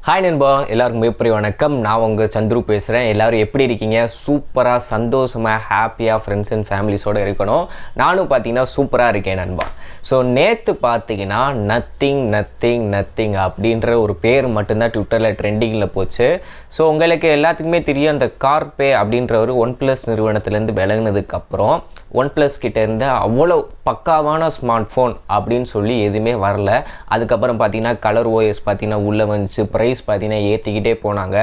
Hi நண்பா எல்லாருக்கும் எப்படி வணக்கம் நான் உங்க சந்துரு பேசுறேன் எல்லாரும் எப்படி இருக்கீங்க சூப்பரா சந்தோஷமா ஹாப்பியா फ्रेंड्स and ஃபேமிலிஸோட இருக்கணும் நானும் பாத்தீங்கன்னா சூப்பரா இருக்கேன் நண்பா சோ நேத்து பாத்தீங்கன்னா நத்திங் அப்படிங்கற ஒரு பேர் மட்டும் தான் ட்விட்டர்ல ட்ரெண்டிங்ல போச்சு சோ உங்களுக்கு எல்லாத்துக்குமே தெரியும் அந்த கார்பே அப்படிங்கற ஒரு OnePlus நிறுவனத்துல இருந்து விலகினதுக்கு அப்புறம் OnePlus கிட்ட இருந்து அவ்வளவு பக்காவான ஸ்மார்ட் போன் அப்படினு சொல்லி எதுமே வரல அதுக்கு அப்புறம் பாத்தீங்கன்னா கலர் OS பாத்தீங்கன்னா உள்ள வந்து பிரைஸ் பாத்தீங்கன்னா ஏத்திக்கிட்டே போனாங்க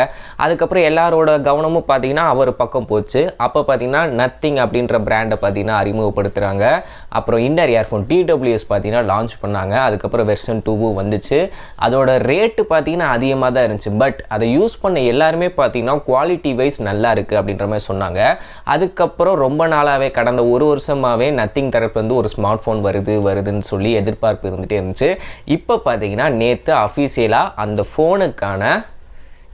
அதுக்கு அப்புறம் எல்லாரோட கவனமும் பாத்தீங்கன்னா அவர் பக்கம் போச்சு அப்ப பாத்தீங்கன்னா நத்திங் அப்படிங்கற பிராண்ட பாத்தீங்கன்னா அறிமுகப்படுத்துறாங்க அப்புறம் இன்னர் இயர்ஃபோன் TWS பாத்தீங்கன்னா லான்ச் பண்ணாங்க அதுக்கு அப்புறம் வெர்ஷன் 2 வந்துச்சு அதோட ரேட் பாத்தீங்கன்னா அதிகமா தான் இருந்துச்சு பட் அதை யூஸ் பண்ண எல்லாரும் பாத்தீங்கன்னா குவாலிட்டி வைஸ் நல்லா இருக்கு அப்படிங்கற மாதிரி சொன்னாங்க அதுக்கு அப்புறம் ரொம்ப நாளாவே கடந்த ஒரு வருஷமாவே நத்திங் தரப்புல இருந்து ஒரு ஸ்மார்ட் போன் வருதுன்னு சொல்லி எதிர்பார்ப்பு இருந்துட்டே இருந்துச்சு இப்போ பாத்தீங்கன்னா நேத்து ஆபீஷியலா அந்த போனுக்கான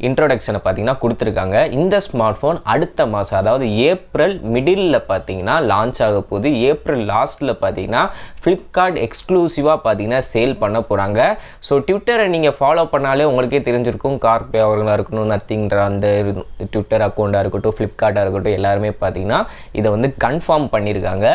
இன்ட்ரோடக்ஷனை பாத்தீங்கன்னா கொடுத்திருக்காங்க இந்த ஸ்மார்ட் போன் அடுத்த மாசம் அதாவது ஏப்ரல் மிடில்ல பாத்தீங்கன்னா லான்ச் ஆக போகுது ஏப்ரல் லாஸ்ட்ல பாத்தீங்கன்னா Flipkart எக்ஸ்க்ளூசிவா பாத்தீங்கன்னா சேல் பண்ண போறாங்க சோ ட்விட்டரை நீங்க ஃபாலோ பண்ணாலே உங்களுக்கே தெரிஞ்சிருக்கும் கார்பே அவர்களா இருக்கணும் நத்திங்ன்ற அந்த ட்விட்டர் அக்கவுண்டா இருக்கட்டும் Flipkartஆ இருக்கட்டும் எல்லாரும் பாத்தீங்கன்னா இத வந்து கன்ஃபார்ம் பண்ணிருக்காங்க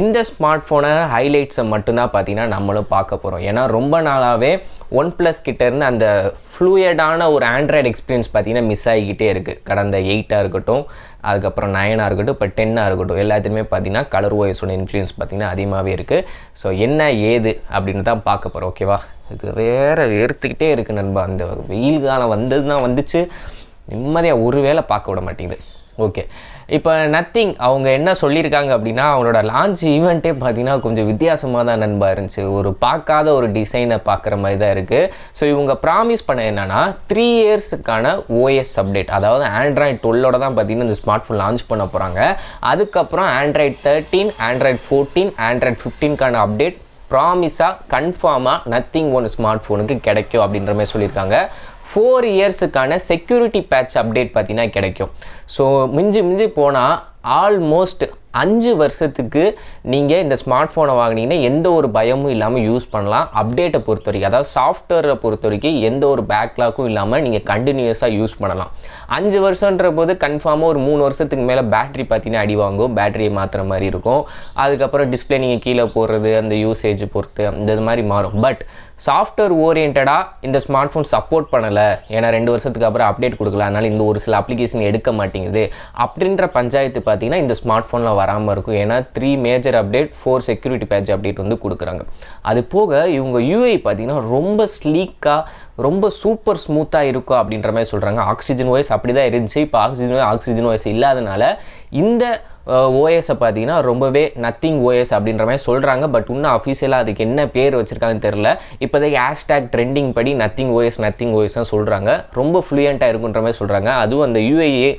இந்த ஸ்மார்ட் போனை ஹைலைட்ஸ் மட்டும் தான் பாத்தீங்கன்னா நம்மளும் பார்க்க போறோம் ஏனா ரொம்ப நாளாவே OnePlus கிட்ட இருந்து அந்த ஃப்ளூயிடான ஒரு ஆண்ட்ராய்டு எக்ஸ்பீரியன்ஸ் பார்த்தீங்கன்னா மிஸ் ஆகிக்கிட்டே இருக்குது கடந்த 8ஆக இருக்கட்டும் அதுக்கப்புறம் 9ஆக இருக்கட்டும் இப்போ 10ஆக இருக்கட்டும் எல்லாத்துலேயுமே பார்த்தீங்கன்னா கலர் ஓஎஸோட இன்ஃப்ளூயன்ஸ் பார்த்தீங்கன்னா அதிகமாகவே இருக்குது ஸோ என்ன ஏது அப்படின்னு தான் பார்க்க போகிறோம் ஓகேவா இது வேறு ஏறுத்துக்கிட்டே இருக்குது நண்பா அந்த வெயில் காலம் வந்ததுன்னா வந்துச்சு நிம்மதியாக ஒரு வேளை பார்க்க விட மாட்டேங்குது ஓகே இப்போ நத்திங் அவங்க என்ன சொல்லியிருக்காங்க அப்படின்னா அவங்களோட லான்ச் ஈவெண்ட்டே பார்த்தீங்கன்னா கொஞ்சம் வித்தியாசமாக தான் நண்பா இருந்துச்சு ஒரு பார்க்காத ஒரு டிசைனை பார்க்குற மாதிரி தான் இருக்குது ஸோ இவங்க ப்ராமிஸ் பண்ண என்னன்னா 3 இயர்ஸுக்கான OS அப்டேட் அதாவது ஆண்ட்ராய்டு 12ஓட தான் பார்த்தீங்கன்னா இந்த ஸ்மார்ட் ஃபோன் லான்ச் பண்ண போகிறாங்க அதுக்கப்புறம் ஆண்ட்ராய்டு 13 ஆண்ட்ராய்டு 14 ஆண்ட்ராய்டு 15க்கான அப்டேட் ப்ராமிஸாக கன்ஃபார்மாக நத்திங் ஒன் ஸ்மார்ட் ஃபோனுக்கு கிடைக்கும் அப்படின்ற மாதிரி சொல்லியிருக்காங்க 4 இயர்ஸுக்கான செக்யூரிட்டி பேட்ச் அப்டேட் பார்த்தீங்கன்னா கிடைக்கும் ஸோ மிஞ்சி போனால் ஆல்மோஸ்ட் 5 வருஷத்துக்கு நீங்கள் இந்த ஸ்மார்ட் ஃபோனை வாங்கினீங்கன்னா எந்த ஒரு பயமும் இல்லாமல் யூஸ் பண்ணலாம் அப்டேட்டை பொறுத்த வரைக்கும் அதாவது சாஃப்ட்வேரை பொறுத்த வரைக்கும் எந்த ஒரு பேக்லாக்கும் இல்லாமல் நீங்கள் கண்டினியூஸாக யூஸ் பண்ணலாம் 5 வருஷன்ற போது கன்ஃபார்மாக ஒரு 3 வருஷத்துக்கு மேலே பேட்டரி பார்த்தீங்கன்னா அடி வாங்கும் பேட்டரியை மாற்றுற மாதிரி இருக்கும் அதுக்கப்புறம் டிஸ்பிளே நீங்கள் கீழே போடுறது அந்த யூசேஜ் பொறுத்து இந்த மாதிரி மாறும் பட் சாஃப்ட்வேர் ஓரியன்டாக இந்த ஸ்மார்ட் ஃபோன் சப்போர்ட் பண்ணலை ஏன்னா 2 வருஷத்துக்கு அப்புறம் அப்டேட் கொடுக்கல அதனால இந்த ஒரு சில அப்ளிகேஷன் எடுக்க மாட்டேங்குது அப்படின்ற பஞ்சாயத்து பார்த்தீங்கன்னா இந்த ஸ்மார்ட் ஃபோனில் வராமல் இருக்கும் ஏன்னா 3 major update 4 security patch update வந்து கொடுக்குறாங்க அது போக இவங்க UI பார்த்தீங்கன்னா ரொம்ப ஸ்லீக்காக ரொம்ப சூப்பர் ஸ்மூத்தாக இருக்கும் அப்படின்ற மாதிரி சொல்கிறாங்க ஆக்சிஜன் OS அப்படி தான் இருந்துச்சு இப்போ ஆக்சிஜன் OS இல்லாதனால இந்த OS பார்த்தீங்கன்னா ரொம்பவே நத்திங் OS அப்படின்ற மாதிரி சொல்கிறாங்க பட் இன்னும் அஃபீஷியலாக அதுக்கு என்ன பேர் வச்சுருக்காங்கன்னு தெரில இப்போதைக்கு ஹேஷ்டேக் ட்ரெண்டிங் படி நத்திங் OS தான் சொல்கிறாங்க ரொம்ப ஃப்ளூயண்ட்டாக இருக்குன்ற மாதிரி சொல்கிறாங்க அதுவும் அந்த UIA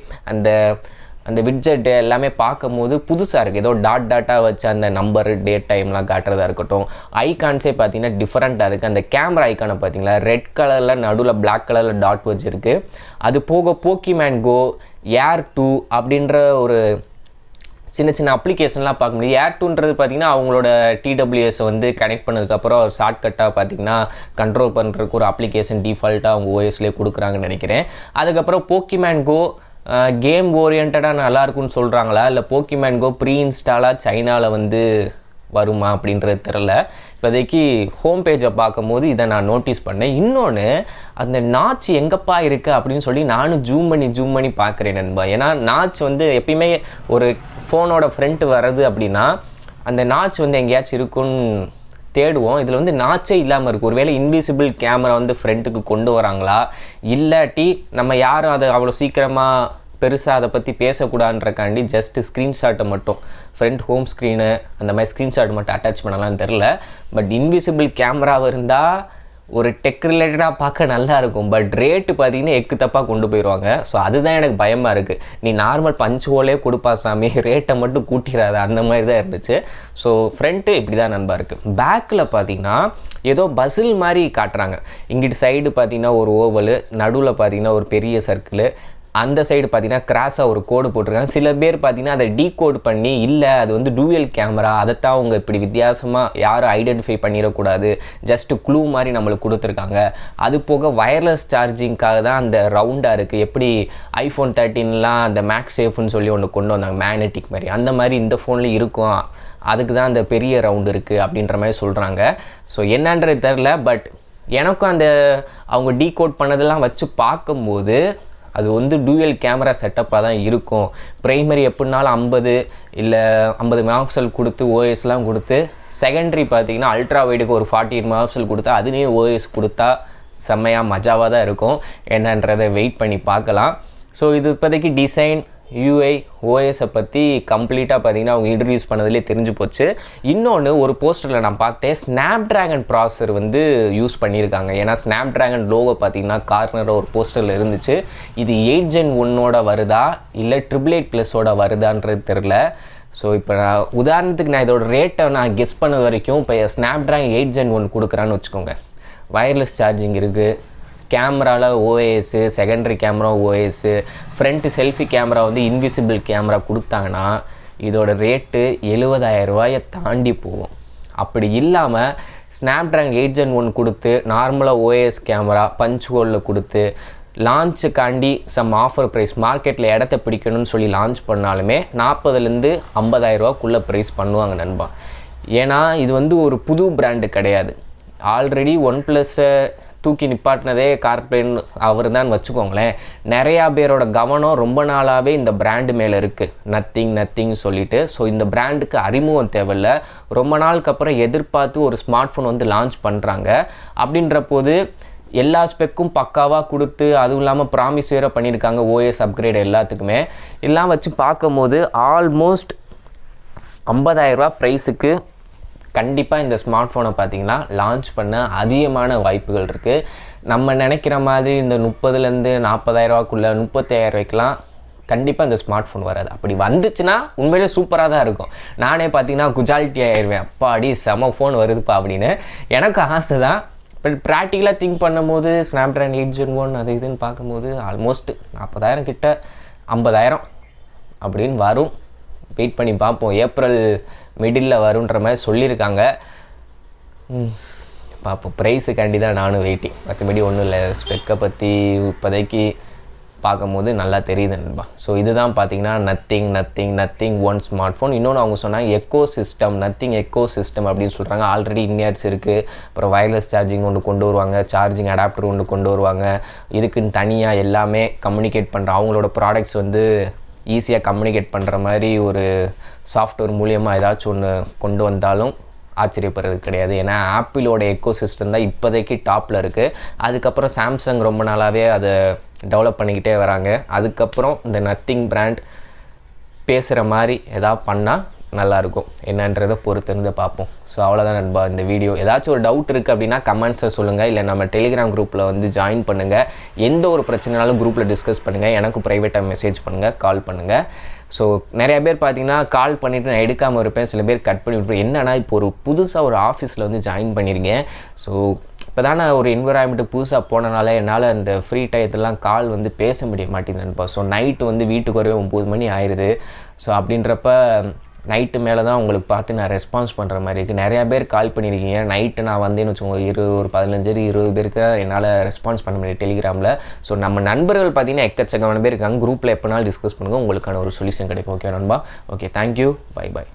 அந்த விட்ஜெட்டு எல்லாமே பார்க்கும்போது புதுசாக இருக்குது ஏதோ டாட்டாக வச்சு அந்த நம்பர் டேட் டைம்லாம் காட்டுறதா இருக்கட்டும் ஐகான்ஸே பார்த்தீங்கன்னா டிஃப்ரெண்ட்டாக இருக்குது அந்த கேமரா ஐக்கானை பார்த்தீங்களா ரெட் கலரில் நடுவில் பிளாக் கலரில் டாட் வச்சுருக்கு அது போக போக்கிமேன் கோ ஏர் 2 அப்படின்ற ஒரு சின்ன அப்ளிகேஷன்லாம் பார்க்க முடியும் ஏர் 2ன்றது பார்த்தீங்கன்னா அவங்களோட TWS வந்து கனெக்ட் பண்ணதுக்கப்புறம் ஒரு ஷார்ட்கட்டாக பார்த்தீங்கன்னா கண்ட்ரோல் பண்ணுறதுக்கு ஒரு அப்ளிகேஷன் டிஃபால்ட்டாக அவங்க OSலேயே கொடுக்குறாங்கன்னு நினைக்கிறேன் அதுக்கப்புறம் போக்கிமேன் கோ கேம் ஓரியன்டாக நல்லா இருக்குன்னு சொல்கிறாங்களா இல்லை போக்கிமேன் கோ ப்ரீ இன்ஸ்டாலாக சைனாவில் வந்து வருமா அப்படின்றது தெரில இப்போதைக்கு ஹோம் பேஜை பார்க்கும்போது இதை நான் நோட்டீஸ் பண்ணேன் இன்னொன்று அந்த நாச் எங்கப்பா இருக்குது அப்படின்னு சொல்லி நானும் ஜூம் பண்ணி பார்க்குறேன் நண்பா ஏன்னா நாச் வந்து எப்பயுமே ஒரு ஃபோனோட ஃப்ரண்ட் வர்றது அப்படின்னா அந்த நாச் வந்து எங்கேயாச்சும் இருக்குன்னு தேடுவோம் இதில் வந்து நாச்சே இல்லாமல் இருக்குது ஒருவேளை இன்விசிபிள் கேமரா வந்து ஃப்ரண்ட்டுக்கு கொண்டு வராங்களா இல்லாட்டி நம்ம யாரும் அதை அவ்வளோ சீக்கிரமாக பெருசாக அதை பற்றி பேசக்கூடாதுன்றக்காண்டி ஜஸ்ட் ஸ்க்ரீன்ஷாட்டை மட்டும் ஃப்ரண்ட் ஹோம் ஸ்க்ரீனு அந்த மாதிரி ஸ்க்ரீன்ஷாட் மட்டும் அட்டாச் பண்ணலான்னு தெரில பட் இன்விசிபிள் கேமராவாக இருந்தால் ஒரு டெக் ரிலேட்டடாக பார்க்க நல்லா இருக்கும் பட் ரேட்டு பார்த்தீங்கன்னா எக்கு தப்பாக கொண்டு போயிடுவாங்க ஸோ அதுதான் எனக்கு பயமாக இருக்குது நீ நார்மல் பஞ்ச் ஹோலே கொடுப்பா சாமி ரேட்டை மட்டும் கூட்டிடாத அந்த மாதிரி தான் இருந்துச்சு ஸோ ஃப்ரண்ட்டு இப்படி தான் நண்பா இருக்குது பேக்கில் பார்த்தீங்கன்னா ஏதோ பசில் மாதிரி காட்டுறாங்க இங்கிட்டு சைடு பார்த்தீங்கன்னா ஒரு ஓவலு நடுவில் பார்த்தீங்கன்னா ஒரு பெரிய சர்க்கிள் அந்த சைடு பார்த்தீங்கன்னா கிராஸாக ஒரு கோடு போட்டிருக்காங்க. சில பேர் பார்த்தீங்கன்னா அதை டீகோட் பண்ணி இல்லை அது வந்து டூயல் கேமரா, அதைத்தான் அவங்க இப்படி வித்தியாசமாக யாரும் ஐடென்டிஃபை பண்ணிடக்கூடாது, ஜஸ்ட் க்ளூ மாதிரி நம்மளுக்கு கொடுத்துருக்காங்க. அது போக வயர்லெஸ் சார்ஜிங்காக தான் அந்த ரவுண்டாக இருக்குது. எப்படி iPhone 13லாம் அந்த மேக்ஸ் சேஃப்னு சொல்லி ஒன்று கொண்டு வந்தாங்க மேக்னெட்டிக் மாதிரி, அந்த மாதிரி இந்த ஃபோனில் இருக்கும், அதுக்கு தான் அந்த பெரிய ரவுண்டு இருக்குது அப்படின்ற மாதிரி சொல்கிறாங்க. ஸோ என்னன்றது தெரில. பட் எனக்கும் அந்த அவங்க டீகோட் பண்ணதெல்லாம் வச்சு பார்க்கும்போது அது வந்து டூயல் கேமரா செட்டப்பாக தான் இருக்கும். ப்ரைமரி எப்படினாலும் 50 இல்லை 50 மெகாபிக்சல் கொடுத்து ஓஎஸ்லாம் கொடுத்து, செகண்டரி பார்த்தீங்கன்னா அல்ட்ரா வைடுக்கு ஒரு 48 மெகாபிக்சல் கொடுத்தா அதுலேயும் ஓஎஸ் கொடுத்தா செம்மையாக மஜாவாக தான் இருக்கும். என்னன்றதை வெயிட் பண்ணி பார்க்கலாம். ஸோ இது இப்போதைக்கு டிசைன், யூஐ, ஓஎஸை பற்றி கம்ப்ளீட்டாக பார்த்தீங்கன்னா அவங்க இன்ட்ரடியூஸ் பண்ணதுலேயே தெரிஞ்சு போச்சு. இன்னொன்று ஒரு போஸ்டரில் நான் பார்த்தேன், ஸ்னாப்ட்ராகன் ப்ராசர் வந்து யூஸ் பண்ணியிருக்காங்க. ஏன்னா ஸ்னாப்ட்ராகன் லோகோ பார்த்தீங்கன்னா கார்னரில் ஒரு போஸ்டரில் இருந்துச்சு. இது 8 Gen 1 வருதா இல்லை 888+ வருதான்றது தெரில. ஸோ இப்போ நான் உதாரணத்துக்கு நான் இதோட ரேட்டை நான் கெஸ் பண்ண வரைக்கும் இப்போ ஸ்னாப்ட்ராகன் 8 Gen 1 கொடுக்குறான்னு வச்சுக்கோங்க. வயர்லெஸ் சார்ஜிங் இருக்குது, கேமராவில் OS, secondary camera OS, front selfie camera வந்து இன்விசிபிள் கேமரா கொடுத்தாங்கன்னா இதோட ரேட்டு 70,000 ரூபாயை தாண்டி போகும். அப்படி இல்லாமல் ஸ்னாப்ட்ராகன் 8 Gen 1 கொடுத்து நார்மலாக ஓஎஸ் கேமரா பஞ்ச் ஹோலில் கொடுத்து லான்ச்சுக்காண்டி சம் ஆஃபர் ப்ரைஸ் மார்க்கெட்டில் இடத்த பிடிக்கணும்னு சொல்லி லான்ச் பண்ணாலுமே 40,000 50,000 ரூபாக்குள்ளே ப்ரைஸ் பண்ணுவாங்க நண்பா. ஏன்னா இது வந்து ஒரு புது பிராண்டு கிடையாது. ஆல்ரெடி OnePlus-ஐ தூக்கி நிப்பாட்டினதே கார்ப்ளேன் அவர் தான் வச்சுக்கோங்களேன். நிறையா பேரோட கவனம் ரொம்ப நாளாகவே இந்த பிராண்டு மேலே இருக்குது, நத்திங் சொல்லிட்டு. ஸோ இந்த பிராண்டுக்கு அறிமுகம் தேவையில்லை. ரொம்ப நாளுக்கு அப்புறம் எதிர்பார்த்து ஒரு ஸ்மார்ட் ஃபோன் வந்து லான்ச் பண்ணுறாங்க. அப்படின்ற போது எல்லா ஸ்பெக்கும் பக்காவாக கொடுத்து, அதுவும் இல்லாமல் ப்ராமிஸ் வேறு பண்ணியிருக்காங்க ஓஎஸ் அப்கிரேட் எல்லாத்துக்குமே. எல்லாம் வச்சு பார்க்கும்போது ஆல்மோஸ்ட் 50,000 ரூபா ப்ரைஸுக்கு கண்டிப்பாக இந்த ஸ்மார்ட் ஃபோனை பார்த்திங்கன்னா லான்ச் பண்ண அதிகமான வாய்ப்புகள் இருக்குது. நம்ம நினைக்கிற மாதிரி இந்த 30,000 40,000 ரூபாக்குள்ளே 35,000 ரூபாய்க்கெலாம் கண்டிப்பாக இந்த ஸ்மார்ட் ஃபோன் வராது. அப்படி வந்துச்சுன்னா உண்மையிலே சூப்பராக தான் இருக்கும். நானே பார்த்திங்கன்னா குஜாலிட்டி ஆயிடுவேன், அப்பாடி செம ஃபோன் வருதுப்பா அப்படின்னு. எனக்கு ஆசை தான். பட் ப்ராக்டிக்கலாக திங்க் பண்ணும்போது ஸ்னாப்ட்ராகன் 8 Gen 1 அது இதுன்னு பார்க்கும்போது ஆல்மோஸ்ட் 40,000 கிட்ட 50,000 அப்படின்னு வரும். வெயிட் பண்ணி பார்ப்போம். ஏப்ரல் மிடில் வருன்ற மாதிரி சொல்லியிருக்காங்க. பார்ப்போம். ப்ரைஸுக்காண்டி தான் நானும் வெயிட்டிங், மற்றபடி ஒன்றும் இல்லை. ஸ்பெக்கை பற்றி இப்போதைக்கு பார்க்கும்போது நல்லா தெரியுது நண்பா. ஸோ இதுதான் பார்த்தீங்கன்னா நத்திங் ஒன் ஸ்மார்ட் ஃபோன். இன்னொன்று அவங்க சொன்னாங்க echo system, nothing echo system அப்படின்னு சொல்கிறாங்க. ஆல்ரெடி இன்யாட்ஸ் இருக்குது, அப்புறம் வயர்லெஸ் சார்ஜிங் ஒன்று கொண்டு வருவாங்க, சார்ஜிங் அடாப்டர் ஒன்று கொண்டு வருவாங்க. இதுக்குன்னு தனியாக எல்லாமே கம்யூனிகேட் பண்ணுற அவங்களோட ப்ராடக்ட்ஸ் வந்து ஈஸியாக கம்யூனிகேட் பண்ணுற மாதிரி ஒரு சாஃப்ட்வேர் மூலியமாக ஏதாச்சும் ஒன்று கொண்டு வந்தாலும் ஆச்சரியப்படுறது கிடையாது. ஏன்னா ஆப்பிளோட எக்கோ சிஸ்டம் தான் இப்போதைக்கு டாப்பில் இருக்குது. அதுக்கப்புறம் சாம்சங் ரொம்ப நாளாகவே அதை டெவலப் பண்ணிக்கிட்டே வராங்க. அதுக்கப்புறம் இந்த நத்திங் பிராண்ட் பேசுகிற மாதிரி எதாவது பண்ணால் நல்லாயிருக்கும். என்னன்றதை பொறுத்திருந்து பார்ப்போம். ஸோ அவ்வளோதான் நண்பா இந்த வீடியோ. ஏதாச்சும் ஒரு டவுட் இருக்குது அப்படின்னா கமெண்ட்ஸை சொல்லுங்கள், இல்லை நம்ம டெலிகிராம் குரூப்பில் வந்து ஜாயின் பண்ணுங்கள். எந்த ஒரு பிரச்சனைனாலும் குரூப்பில் டிஸ்கஸ் பண்ணுங்கள். எனக்கு ப்ரைவேட்டாக மெசேஜ் பண்ணுங்கள், கால் பண்ணுங்கள். ஸோ நிறைய பேர் பார்த்தீங்கன்னா கால் பண்ணிவிட்டு நான் எடுக்காமல் இருப்பேன், சில பேர் கட் பண்ணி விட்டுருப்பேன். என்னன்னா இப்போ ஒரு புதுசாக ஒரு ஆஃபீஸில் வந்து ஜாயின் பண்ணியிருக்கேன். ஸோ இப்போ தான் நான் ஒரு என்விரான்மெண்ட்டு புதுசாக போனனால என்னால் அந்த ஃப்ரீ டயத்துலாம் கால் வந்து பேச முடிய மாட்டேங்குதுப்பா. ஸோ நைட்டு வந்து வீட்டுக்கு வரவே 9 மணி ஆயிடுது. ஸோ அப்படின்றப்ப நைட்டு மேலே தான் உங்களுக்கு பார்த்து நான் ரெஸ்பான்ஸ் பண்ணுற மாதிரி இருக்குது. நிறையா பேர் கால் பண்ணியிருக்கீங்க. நைட்டு நான் வந்தேன்னு வச்சுக்கோங்க, ஒரு 15-20 பேருக்கு தான் என்னால் ரெஸ்பான்ஸ் பண்ண முடியும் டெலிகிராமில். ஸோ நம்ம நண்பர்கள் பார்த்தீங்கன்னா எக்கச்சக்கமான பேர் இருக்காங்க. குரூப்பில் எப்போனாலும் டிஸ்கஸ் பண்ணுங்கள், உங்களுக்கான ஒரு சொல்யூஷன் கிடைக்கும். ஓகே நண்பா. Okay, thank you, by.